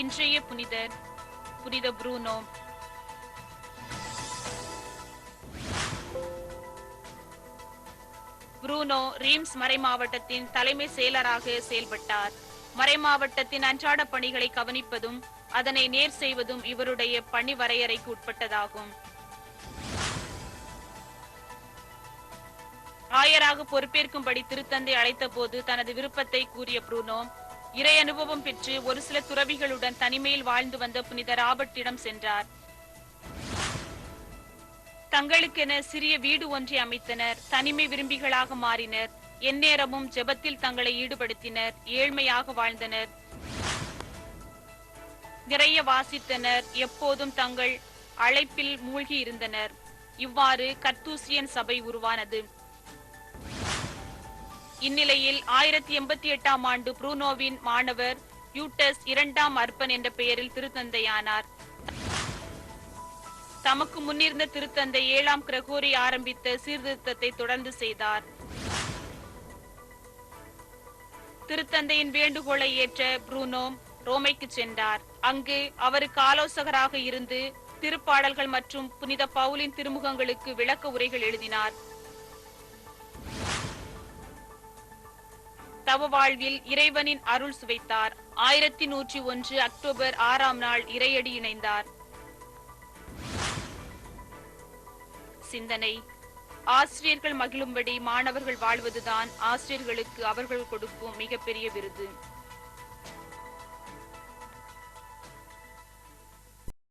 இன்றைய புனிதர் புனித புரூனோ. புரூனோ ரீம்ஸ் மறைமாவட்டத்தின் தலைமை செயலராக செயல்பட்டார். மறைமாவட்டத்தின் அன்றாட பணிகளை கவனிப்பதும் அதனை நேர் செய்வதும் இவருடைய பணி வரையறைக்கு உட்பட்டதாகும். ஆயராக பொறுப்பேற்கும்படி திருத்தந்தை அழைத்த போது தனது விருப்பத்தை கூறிய புரூனோ இறை அனுபவம் பெற்று ஒரு சில துறவிகளுடன் தனிமையில் வாழ்ந்து வந்த புனித ராபர்ட்டிடம் சென்றார். தங்களுக்கென சிறிய வீடு ஒன்றை அமைத்தனர். தனிமை விரும்பிகளாக மாறினர். எந்நேரமும் ஜெபத்தில் தங்களை ஈடுபடுத்தினர். ஏழ்மையாக வாழ்ந்தனர். நிறைய வாசித்தனர். எப்போதும் தங்கள் அழைப்பில் மூழ்கி இருந்தனர். இவ்வாறு கர்த்தூசியன் சபை உருவானது. இந்நிலையில் 1088ஆம் ஆண்டு புரூனோவின் மாணவர் யூட்டஸ் இரண்டாம் அர்பன் என்ற பெயரில் திருத்தந்தையானார். தமக்கு முன்னிருந்த திருத்தந்தை 7ஆம் கிரகோரி ஆரம்பித்த சீர்திருத்தத்தை தொடர்ந்து செய்தார். திருத்தந்தையின் வேண்டுகோளை ஏற்ற புரூனோ ரோமைக்கு சென்றார். அங்கு அவருக்கு ஆலோசகராக இருந்து திருப்பாடல்கள் மற்றும் புனித பவுலின் திருமுகங்களுக்கு விளக்க உரைகள் எழுதினார். தவ வாழ்வில் இறைவனின் அருள் சுவைத்தார். 1101 அக்டோபர் 6ஆம் நாள் இறையடி இணைந்தார். சிந்தனை: ஆசிரியர்கள் மகிழும்படி மாணவர்கள் வாழ்வதுதான் ஆசிரியர்களுக்கு அவர்கள் கொடுக்கும் மிகப்பெரிய விருது.